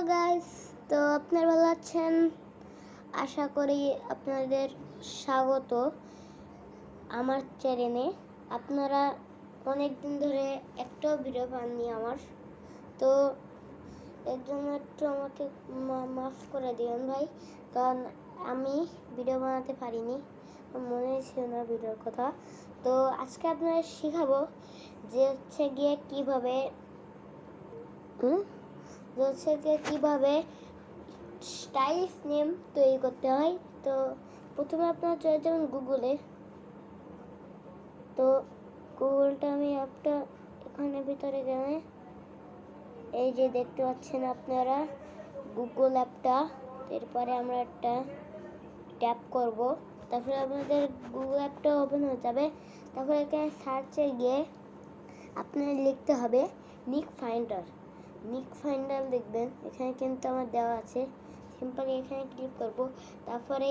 Guys, তো আপনারা ভালো আছেন? আশা করি আপনাদের স্বাগত আমার চ্যানেলে। আপনারা অনেক দিন ধরে একটাও ভিডিও পাননি আমার, তো এর জন্য একটু আমাকে মাফ করে দিবেন ভাই, কারণ আমি ভিডিও বানাতে পারিনি, মনে ছিল না ভিডিওর কথা। তো আজকে আপনাদের শেখাবো যে হচ্ছে গিয়ে কিভাবে স্টাইলিশ নেম তৈরি করতে হয়। তো প্রথমে আপনারা চলে যাবেন গুগলে। তো গুগলটা আমি একটা এখানে ভিতরে গেলে এই যে দেখতে পাচ্ছেন আপনারা গুগল অ্যাপটা। এরপরে আমরা একটা ট্যাপ করব, তারপরে আপনাদের গুগল অ্যাপটা ওপেন হয়ে যাবে। তারপরে এখানে সার্চে গিয়ে আপনার লিখতে হবে নিক ফাইন্ডার দেখবেন, এখানে কিন্তু আমার দেওয়া আছে। সিম্পলি এখানে ক্লিক করব, তারপরে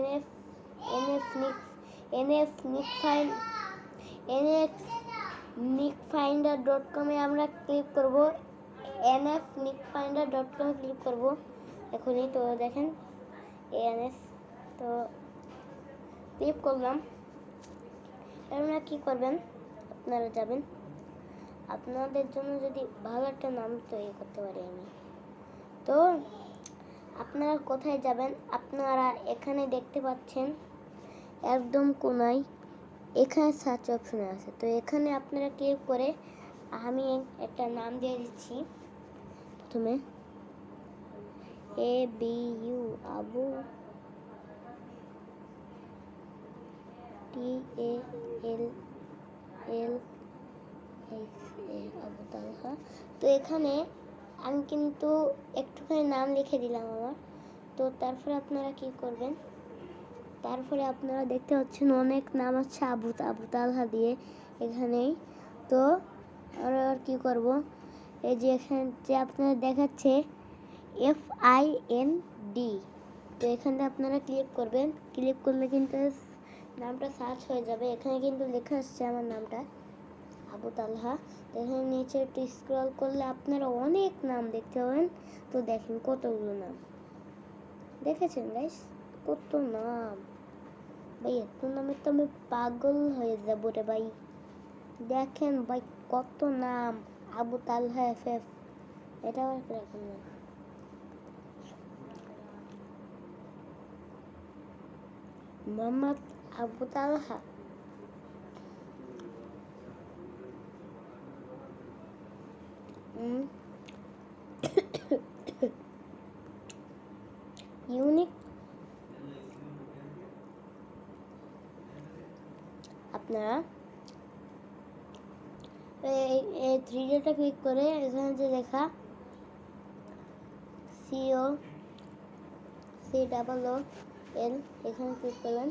nfnickfinder.com এ আমরা ক্লিক করব। nfnickfinder.com এ ক্লিক করব এখনই। তো দেখেন nf, তো ক্লিক করলাম। আপনারা কি করবেন, আপনারা যাবেন, আপনাদের জন্য যদি ভালো একটা নাম তৈরি করতে পারি আমি, তো আপনারা কোথায় যাবেন? আপনারা এখানে দেখতে পাচ্ছেন একদম কোনায় এখানে সার্চ অপশন আছে। তো এখানে আপনারা ক্লিক করে আমি একটা নাম দিয়ে দিচ্ছি। প্রথমে ABU আবু, TALL আবু তালহা। তো এখানে আমি কিন্তু একটুখানি নাম লিখে দিলাম আমার। তো তারপরে আপনারা কি করবেন, তারপরে আপনারা দেখতে পাচ্ছেন অনেক নাম আছে আবু তালহা দিয়ে এখানেই। তো আমরা আর কি করব, এই যে এখানে যে আপনারা দেখাচ্ছে FIND, তো এখানে আপনারা ক্লিক করবেন। ক্লিক করলে কিন্তু নামটা সার্চ হয়ে যাবে। এখানে কিন্তু লেখা আসছে আমার নামটা আবু তালহা। এখানে নিচে একটু স্ক্রল করলে আপনারা অনেক নাম দেখতে পাবেন। তো দেখেন কতগুলো নাম দেখেছেন গাইস, কত নাম ভাই, এত নামে তো আমি পাগল হয়ে যাবো রে ভাই। দেখেন ভাই কত নাম, আবু তালহা FF, এটা আবার কিরকম নাম? মোহাম্মদ আবু তালহা, ইউনিক। আপনারা এই 3Dটা ক্লিক করে এখানে যে লেখা COCOOL এখানে ক্লিক করবেন।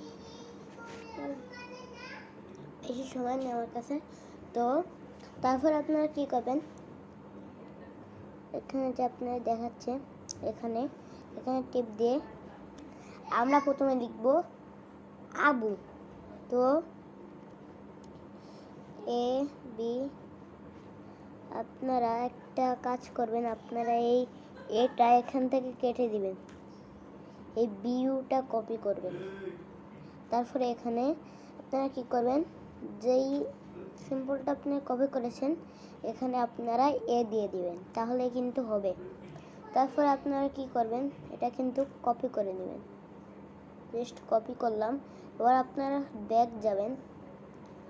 বেশি সময় নেই আমার কাছে। তো তারপর আপনারা কি করবেন, এখানে যে আপনারা দেখাচ্ছে এখানে টিপ দিয়ে আমরা প্রথমে লিখব আবু। তো AB, আপনারা একটা কাজ করবেন, আপনারা এটা এখান থেকে কেটে দিবেন, এই বিউটা কপি করবেন। তারপরে এখানে আপনারা কি করবেন, যেই সিম্বলটা আপনি কপি করেছেন এখানে আপনারা এ দিয়ে দিবেন, তাহলে কিন্তু হবে। তারপর আপনারা কি করবেন, এটা কিন্তু কপি করে নেবেন। জাস্ট কপি করলাম। এবার আপনারা ব্যাক যাবেন,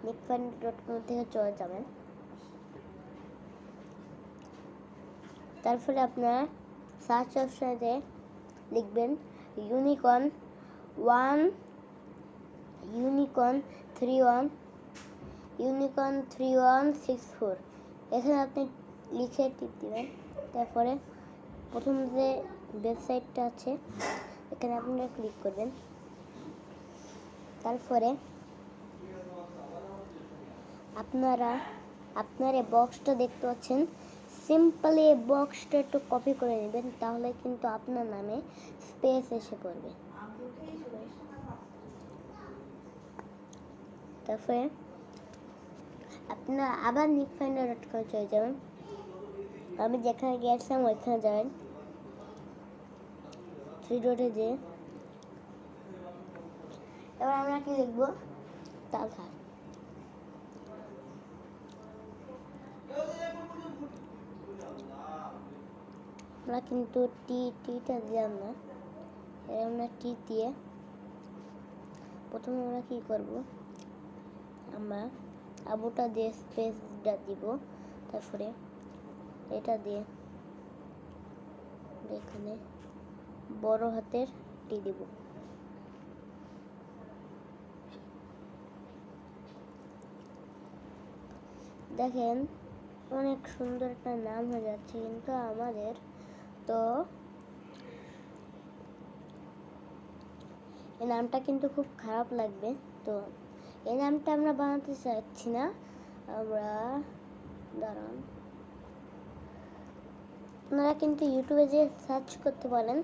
nickfinder.com থেকে চলে যাবেন। তারপরে আপনারা সার্চ অপশনে লিখবেন ইউনিকর্ন 3164। এখানে আপনি লিখে টিপ দিবেন। তারপরে প্রথম যে ওয়েবসাইটটা আছে এখানে আপনারা ক্লিক করবেন। তারপরে আপনার এই বক্সটা দেখতে পাচ্ছেন, সিম্পলি এই বক্সটা একটু কপি করে নেবেন, তাহলে কিন্তু আপনার নামে স্পেস এসে পড়বে। তারপরে আপনারা আবার nickfinder.com চলে যাবেন। আমি যেখানে গিয়েছিলাম ওইখানে যাবেন। থ্রি ডটে যে এবার আমরা কি লিখবো? তালহা। আমরা কিন্তু টিটা দিলাম না, আমরা টি দিয়ে প্রথমে আমরা কি করব, আমরা আবুটা দিয়ে স্পেসটা দিব, তারপরে এটা দিয়ে এখানে বড় হাতের টি দিব। দেখেন অনেক সুন্দর একটা নাম হয়ে যাচ্ছে, কিন্তু আমাদের তো এই নামটা কিন্তু খুব খারাপ লাগবে। তো এই নামটা আমরা বানাতে চাচ্ছি না, আমরা দাঁড়ান, আপনারা কিন্তু ইউটিউবে যে সার্চ করতে পারেন,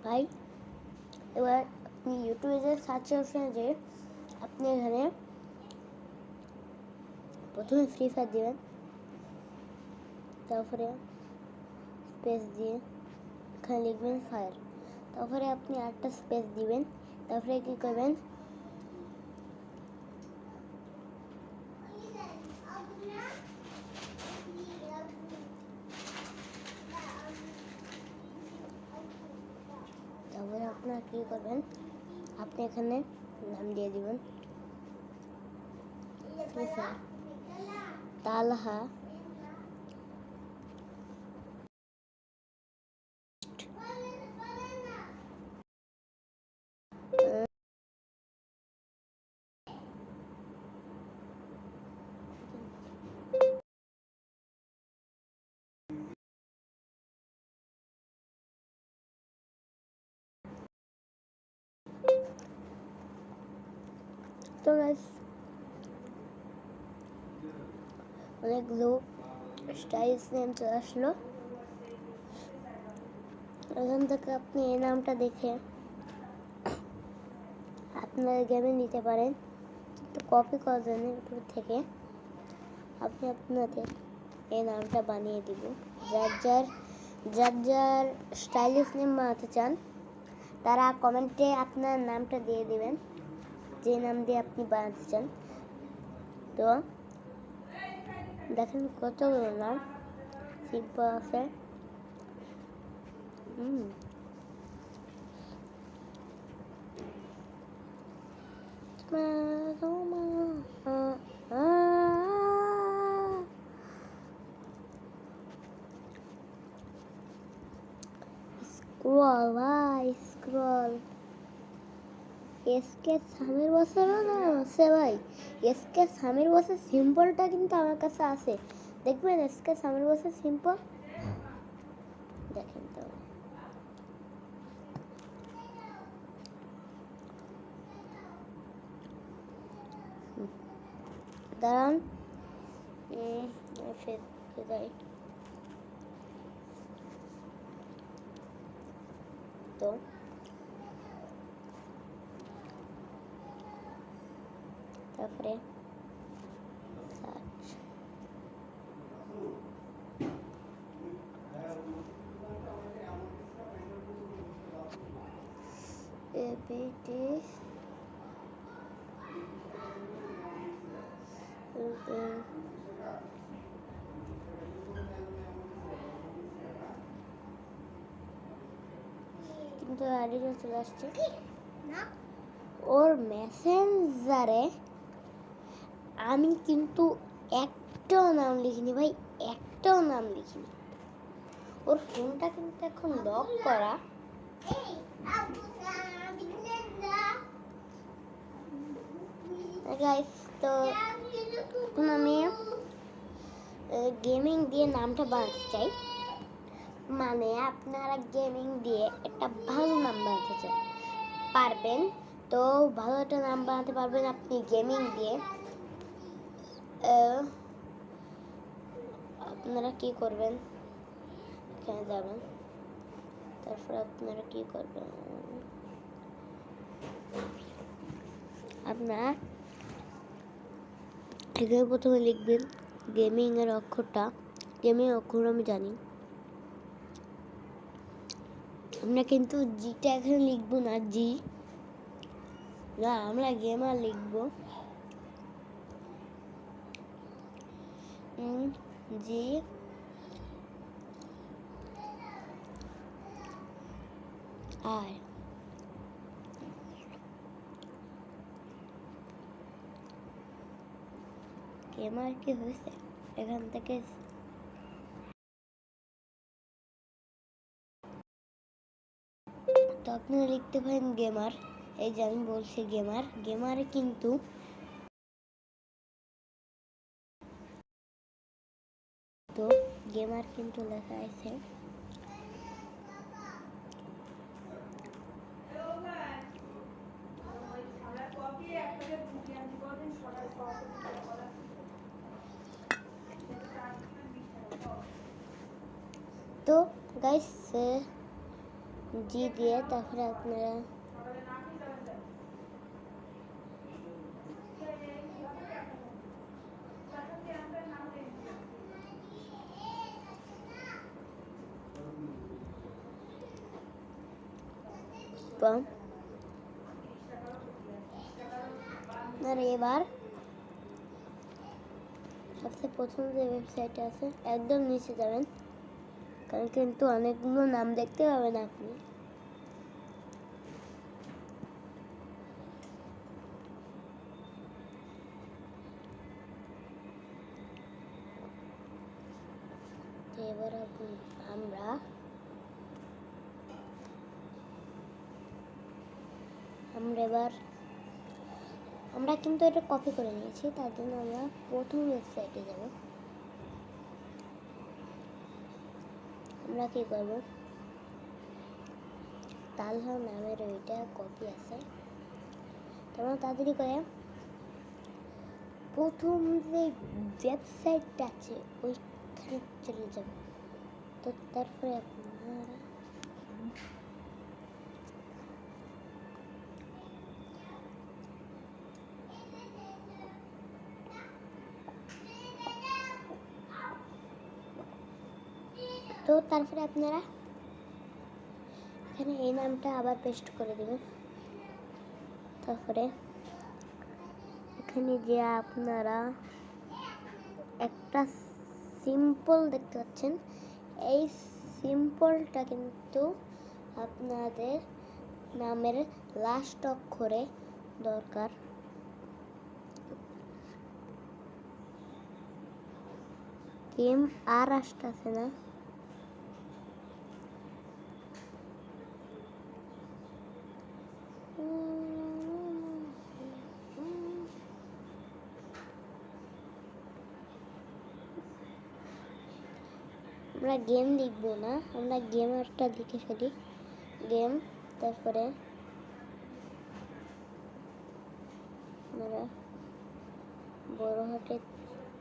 ভাই এবার আপনি ইউটিউবে যে সার্চ অপশনে যে আপনি এখানে প্রথমে ফ্রি ফায়ার দিবেন, তারপরে স্পেস দিয়ে এখানে লিখবেন ফায়ার, তারপরে আপনি আরেকটা স্পেস দিবেন, তারপরে কি করবেন, তারপরে আপনার কি করবেন, আপনি এখানে নাম দিয়ে দিবেন ফ্রি ফায়ার তালহা তো গাইস অনেকগুলো স্টাইলস নেম চলে আসলো। এখান থেকে আপনি এই নামটা দেখে আপনার গেমে নিতে পারেন, কিন্তু কপি করার জন্য ইউটিউব থেকে আপনি আপনাদের এই নামটা বানিয়ে দিব। যার স্টাইলিশ নেম বানাতে চান তারা কমেন্টে আপনার নামটা দিয়ে দিবেন, যে নাম দিয়ে আপনি বানাতে চান। তো দেখেন কতগুলো নাম সিম্পল আছে। স্ক্রল ভাই স্ক্রল, এসকে সামির বসেরও নাম আছে ভাই, এসকে সামির বসের সিম্পলটা কিন্তু আমার কাছে আছে, দেখবেন এসকে সামির বসের সিম্পল দেখেন। তো দাঁড়ান তো তারপরে সার্চ এপিটি কিন্তু আইডিটা চলে আসছে ওর মেসেঞ্জারে। আমি কিন্তু একটাও নাম লিখিনি ভাই, একটাও নাম লিখিনি। ওর ফোনটা কিন্তু এখন লক করা। গাইস তো এখন আমি গেমিং দিয়ে নামটা বানাতে চাই, মানে আপনারা গেমিং দিয়ে একটা ভালো নাম বানাতে চান পারবেন, তো ভালো একটা নাম বানাতে পারবেন আপনি গেমিং দিয়ে। আপনারা কি করবেন, এখানে যাবেন, তারপর আপনারা কি করবেন, আপনারা এখানে প্রথমে লিখবেন গেমিং এর অক্ষরটা। গেমিং অক্ষর আমি জানি, আমরা কিন্তু জিটা এখানে লিখবো না, জি না, আমরা গেমার লিখবো। জি আর গেমার কি হয়েছে এখান থেকে? তো আপনারা লিখতে পারেন গেমার। এই যে আমি বলছি গেমার, গেমারে কিন্তু তো গেমার কিন্তু লেখা আছে। তো গাইস জি দিয়ে তারপরে আপনারা আর এবার সবচেয়ে প্রথম যে ওয়েবসাইটে আছে একদম নিচে যাবেন, কারণ কিন্তু অনেকগুলো নাম দেখতে পাবেন আপনি। এবার আমরা কিন্তু এটা কপি করে নিয়েছি, তার জন্য আমরা প্রথম ওয়েবসাইটে যাব। আমরা কি করব, তালহা নামের ওইটা কপি আছে, তোমরা তাড়াতাড়ি করে প্রথম যে ওয়েবসাইটটা আছে ওইখানে চলে যাব। তো তারপরে আপনারা এখানে এই নামটা আবার পেস্ট করে দেবেন। তারপরে এখানে যে আপনারা একটা সিম্পল দেখতে পাচ্ছেন, এই সিম্পলটা কিন্তু আপনাদের নামের লাস্ট অক্ষরে দরকার। গেম আর আসতেছে না, আমরা গেম লিখবো না, আমরা গেমারটা লিখে ফেলি, গেম। তারপরে আপনারা বড় হাতে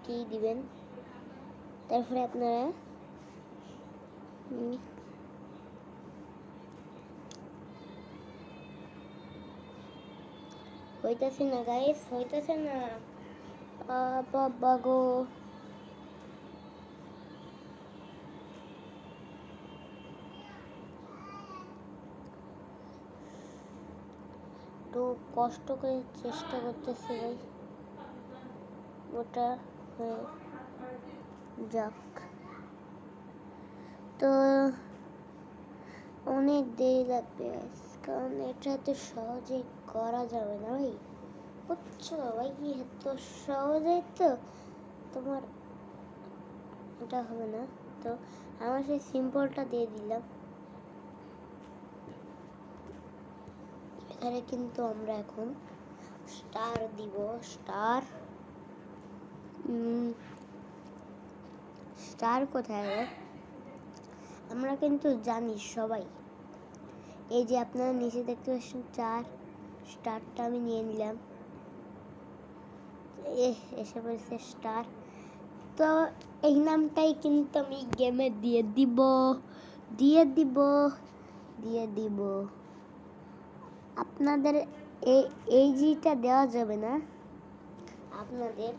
কি দিবেন, তারপরে আপনারা হইতেছে না গাইস, হইতেছে না, বাবা গো। একটু কষ্ট করে চেষ্টা করতেছি ভাই, ওটা হয়ে যাক। তো অনেক দেরি লাগবে কারণ এটা তো সহজে করা যাবে না ভাই, বুঝছো ভাই, এত সহজে তো তোমার এটা হবে না। তো আমার সেই সিম্পলটা দিয়ে দিলাম। এখানে কিন্তু আমরা এখন স্টার দিব, স্টার কোথায়? আমরা কিন্তু জানি সবাই, এই যে আপনারা নিচে দেখতে পাচ্ছেন স্টারটা আমি নিয়ে নিলাম, এসে পড়েছে স্টার। তো এই নামটাই কিন্তু আমি গেমে দিয়ে দিব। আপনাদের এই জিটা দেওয়া যাবে না, আপনাদের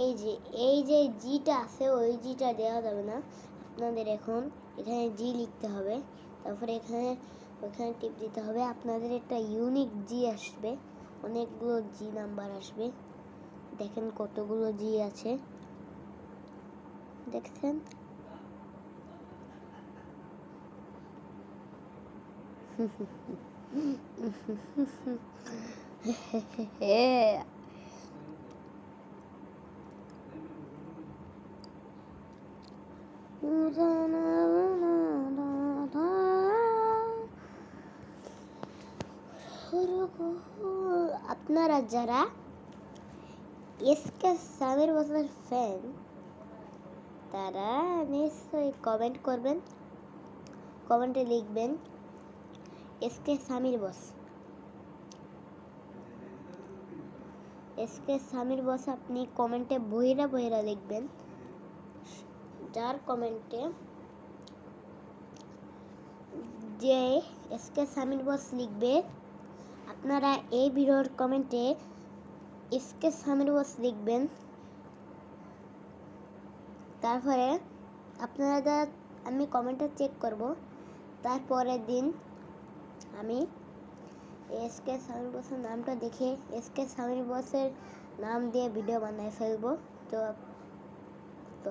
এই যে এই যে জিটা আছে ওই জিটা দেওয়া যাবে না, আপনাদের এখন এখানে জি লিখতে হবে, তারপরে এখানে ওখানে টিপ দিতে হবে, আপনাদের একটা ইউনিক জি আসবে, অনেকগুলো জি নাম্বার আসবে, দেখেন কতগুলো জি আছে দেখছেন। আপনারা যারা এসকে সামির বসের ফ্যান তারা নিশ্চয়ই কমেন্ট করবেন, কমেন্টে লিখবেন এসকে সামির বস, এসকে সামির বস আপনি কমেন্টে বহিরা বহিরা লিখবেন, যার কমেন্টে যে এসকে সামির বস লিখবে আপনারা এই ভিডিওর কমেন্টে এসকে সামির বস লিখবেন, তারপরে আপনারা আমি কমেন্টটা চেক করব, তারপরের দিন আমি এসকে সামির বসের নামটা দেখে এসকে সামির বসের নাম দিয়ে ভিডিও বানায় ফেলবো। তো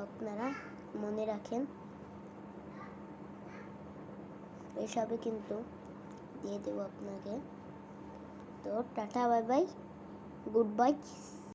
আপনারা মনে রাখেন এসবই কিন্তু দিয়ে দেবো আপনাকে। তো tata bye bye, good bye.